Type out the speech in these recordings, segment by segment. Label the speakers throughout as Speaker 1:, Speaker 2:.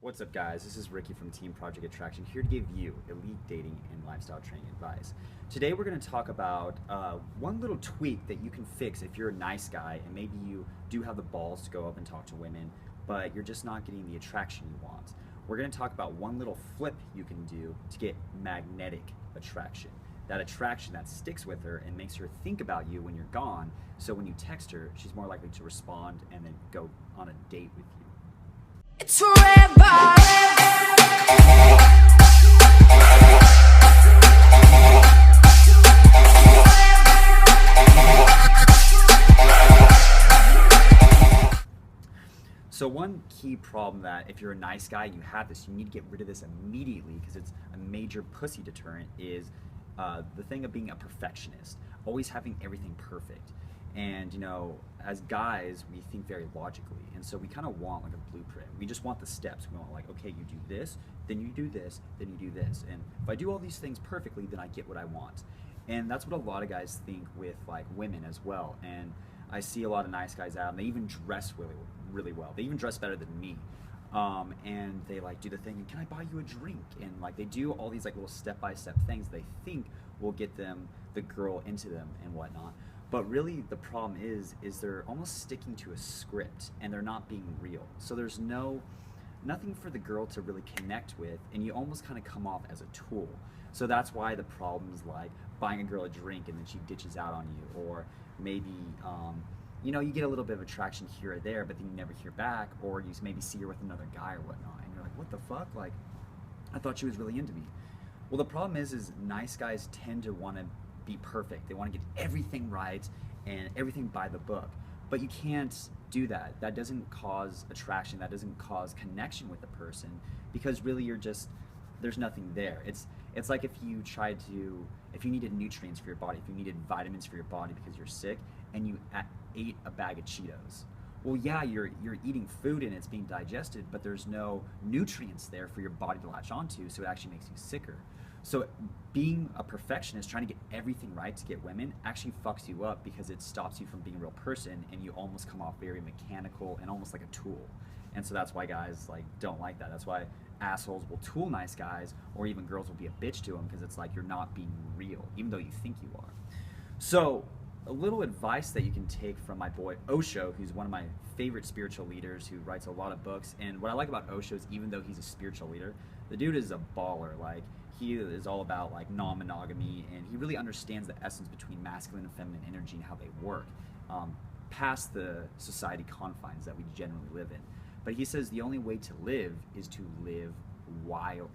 Speaker 1: What's up, guys? This is Ricky from Team Project Attraction, here to give you elite dating and lifestyle training advice. Today we're going to talk about one little tweak that you can fix if you're a nice guy and maybe you do have the balls to go up and talk to women, but you're just not getting the attraction you want. We're going to talk about one little flip you can do to get magnetic attraction. That attraction that sticks with her and makes her think about you when you're gone, so when you text her, she's more likely to respond and then go on a date with you.
Speaker 2: It's forever.
Speaker 1: So one key problem that if you're a nice guy, you have this, you need to get rid of this immediately because it's a major pussy deterrent, is the thing of being a perfectionist, always having everything perfect. And you know, as guys, we think very logically, and so we kind of want like a blueprint. We just want the steps. We want like, okay, you do this, then you do this, then you do this, and if I do all these things perfectly, then I get what I want. And that's what a lot of guys think with like women as well. And I see a lot of nice guys out, and they even dress really well. They even dress better than me. And they like do the thing, can I buy you a drink? And like they do all these like little step-by-step things they think will get them, the girl, into them and whatnot. But really the problem is they're almost sticking to a script and they're not being real. So there's nothing for the girl to really connect with, and you almost kind of come off as a tool. So that's why the problem is like buying a girl a drink and then she ditches out on you, or maybe you know, you get a little bit of attraction here or there, but then you never hear back, or you maybe see her with another guy or whatnot, and you're like, what the fuck? Like, I thought she was really into me. Well, the problem is nice guys tend to want to be perfect. They want to get everything right and everything by the book. But you can't do that. That doesn't cause attraction. That doesn't cause connection with the person, because really you're just, there's nothing there. It's like if you needed nutrients for your body, if you needed vitamins for your body because you're sick, and you ate a bag of Cheetos. Well, yeah, you're eating food and it's being digested, but there's no nutrients there for your body to latch onto, so it actually makes you sicker. So being a perfectionist, trying to get everything right to get women, actually fucks you up, because it stops you from being a real person, and you almost come off very mechanical and almost like a tool. And so that's why guys like don't like that. That's why assholes will tool nice guys, or even girls will be a bitch to them, because it's like you're not being real, even though you think you are. So a little advice that you can take from my boy Osho, who's one of my favorite spiritual leaders, who writes a lot of books. And what I like about Osho is, even though he's a spiritual leader, the dude is a baller. Like, he is all about like non-monogamy, and he really understands the essence between masculine and feminine energy and how they work, past the society confines that we generally live in. But he says the only way to live is to live wildly.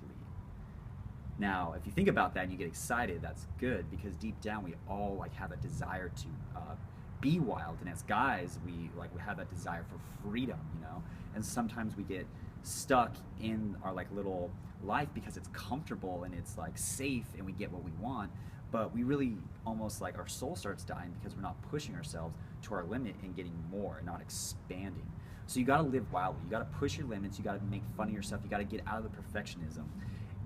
Speaker 1: Now, if you think about that and you get excited, that's good, because deep down we all like have a desire to be wild, and as guys we have that desire for freedom, you know. And sometimes we get stuck in our like little life because it's comfortable and it's like safe and we get what we want, but we really almost like our soul starts dying because we're not pushing ourselves to our limit and getting more and not expanding. So you got to live wildly. You got to push your limits. You got to make fun of yourself. You got to get out of the perfectionism.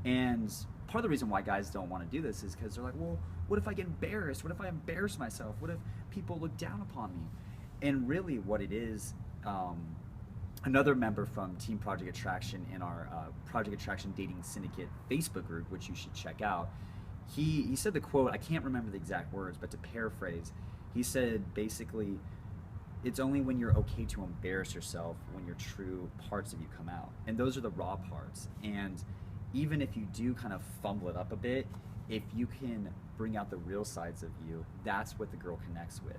Speaker 1: And part of the reason why guys don't want to do this is because they're like, well, what if I get embarrassed? What if I embarrass myself? What if people look down upon me? And really what it is, another member from Team Project Attraction in our Project Attraction Dating Syndicate Facebook group, which you should check out, he said the quote, I can't remember the exact words, but to paraphrase, he said basically, it's only when you're okay to embarrass yourself when your true parts of you come out. And those are the raw parts. And even if you do kind of fumble it up a bit, if you can bring out the real sides of you, that's what the girl connects with.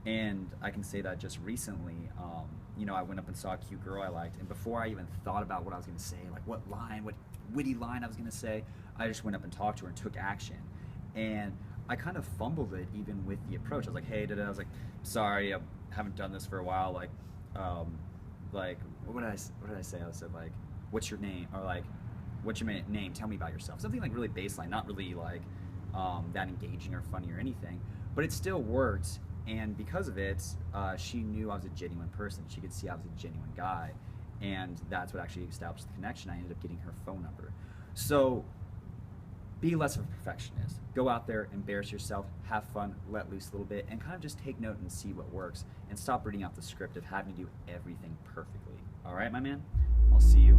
Speaker 1: And I can say that just recently, you know, I went up and saw a cute girl I liked, and before I even thought about what I was going to say, like what witty line I was going to say, I just went up and talked to her and took action. And I kind of fumbled it even with the approach. I was like, hey, I was like, sorry, I haven't done this for a while. Like what did I say? I said like, what's your name? Or like, what's your name? Tell me about yourself. Something like really baseline, not really like that engaging or funny or anything, but it still worked. And because of it, she knew I was a genuine person. She could see I was a genuine guy, and that's what actually established the connection. I ended up getting her phone number. So be less of a perfectionist. Go out there, embarrass yourself, have fun, let loose a little bit, and kind of just take note and see what works, and stop reading out the script of having to do everything perfectly. All right, my man? I'll see you